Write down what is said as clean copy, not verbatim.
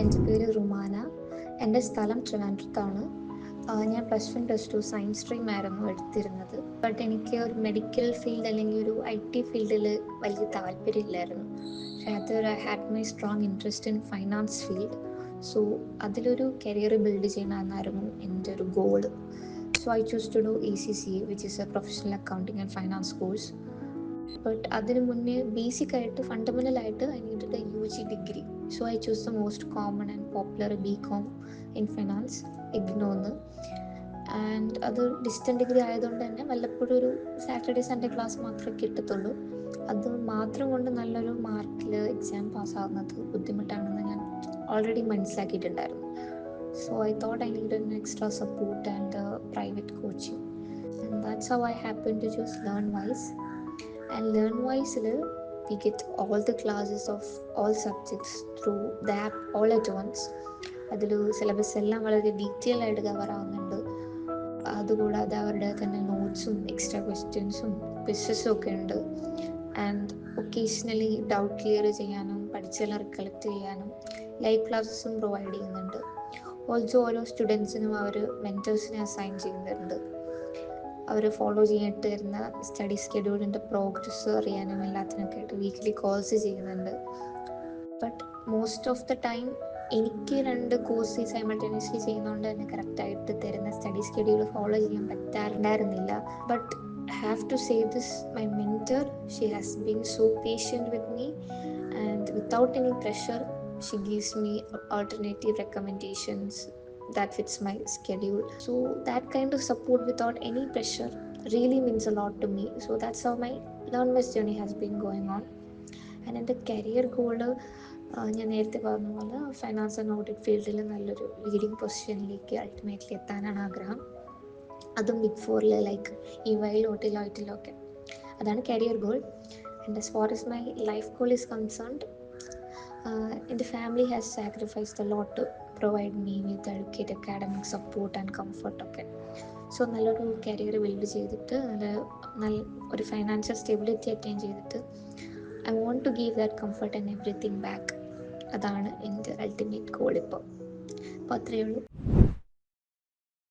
എൻ്റെ പേര് റുമാന. എൻ്റെ സ്ഥലം ട്രിവാൻഡ്രത്താണ്. ഞാൻ +1 +2 സയൻസ് സ്ട്രീം ആയിരുന്നു എടുത്തിരുന്നത്. ബട്ട് എനിക്ക് ഒരു മെഡിക്കൽ ഫീൽഡ് അല്ലെങ്കിൽ ഒരു IT ഫീൽഡിൽ വലിയ താല്പര്യമില്ലായിരുന്നു. Rather I had my strong interest in finance field. So അതിലൊരു കരിയർ ബിൽഡ് ചെയ്യണമെന്നായിരുന്നു എൻ്റെ ഒരു goal. So I choose to do ACCA, which is a professional accounting and finance course. But അതിന് മുന്നേ ബേസിക്കായിട്ട് ഫണ്ടമെൻ്റലായിട്ട് I needed a UG degree. So I choose the most common and popular BCom in finance, ഇഗ്നോന്ന്. And അത് distant degree ആയതുകൊണ്ട് തന്നെ വല്ലപ്പോഴും ഒരു സാറ്റർഡേ സൺഡേ ക്ലാസ് മാത്രമേ കിട്ടത്തുള്ളൂ. അത് മാത്രം കൊണ്ട് നല്ലൊരു മാർക്കിൽ എക്സാം പാസ്സാകുന്നത് ബുദ്ധിമുട്ടാണെന്ന് ഞാൻ ഓൾറെഡി മനസ്സിലാക്കിയിട്ടുണ്ടായിരുന്നു. So I thought I need an extra support and private coaching. And that's how I happened to choose LearnWise. And LearnWise, we get all the classes of all subjects through the app all at once. അതിൽ syllabus എല്ലാം വളരെ detail ആയിട്ട് cover ആവുന്നുണ്ട്. അതുകൂടാതെ അവരുടെ തന്നെ നോട്ട്സും extra ക്വസ്റ്റ്യൻസും ക്വിസസും ഒക്കെ ഉണ്ട്. ആൻഡ് ഒക്കേഷണലി ഡൗട്ട് ക്ലിയർ ചെയ്യാനും പഠിച്ചെല്ലാം റിക്കലക്ട് ചെയ്യാനും ലൈവ് ക്ലാസ്സസും പ്രൊവൈഡ് ചെയ്യുന്നുണ്ട്. ഓൾസോ ഓരോ സ്റ്റുഡൻസിനും അവർ മെൻറ്റേഴ്സിനെ അസൈൻ ചെയ്യുന്നുണ്ട്. അവർ ഫോളോ ചെയ്തിട്ട് വരുന്ന സ്റ്റഡി സ്കെഡ്യൂളിൻ്റെ പ്രോഗ്രസ് അറിയാനും എല്ലാത്തിനൊക്കെ ആയിട്ട് വീക്ക്ലി കോൾസ് ചെയ്യുന്നുണ്ട്. But most of the time എനിക്ക് 2 കോഴ്സ് സൈമൾട്ടേനിയസ്ലി ചെയ്യുന്നതുകൊണ്ട് തന്നെ കറക്റ്റായിട്ട് തരുന്ന സ്റ്റഡി സ്കെഡ്യൂൾ ഫോളോ ചെയ്യാൻ പറ്റാറുണ്ടായിരുന്നില്ല. But have to say this, my mentor, she has been so patient with me and without any pressure she gives me alternative recommendations that fits my schedule. So that kind of support without any pressure really means a lot to me. So that's how my LearnWise journey has been going on. And എൻ്റെ career goal ഞാൻ നേരത്തെ പറഞ്ഞ പോലെ finance and audit ഫീൽഡിൽ നല്ലൊരു leading പൊസിഷനിലേക്ക് ultimately എത്താനാണ് ആഗ്രഹം. അതും ബിഗ് 4 ലൈക്ക് EY ഡെലോയിറ്റിലൊക്കെ. അതാണ് career goal. And as far as my life goal is concerned, എൻ്റെ family has sacrificed a lot to provide me with educate academic support and കംഫർട്ടൊക്കെ. So നല്ലൊരു കരിയർ ബിൽഡ് ചെയ്തിട്ട് നല്ല ഒരു ഫൈനാൻഷ്യൽ സ്റ്റെബിലിറ്റി അറ്റൈൻ ചെയ്തിട്ട് I want to give that comfort and everything back. അതാണ് എൻ്റെ ultimate goal ഇപ്പോൾ. അപ്പോൾ അത്രയേ ഉള്ളൂ.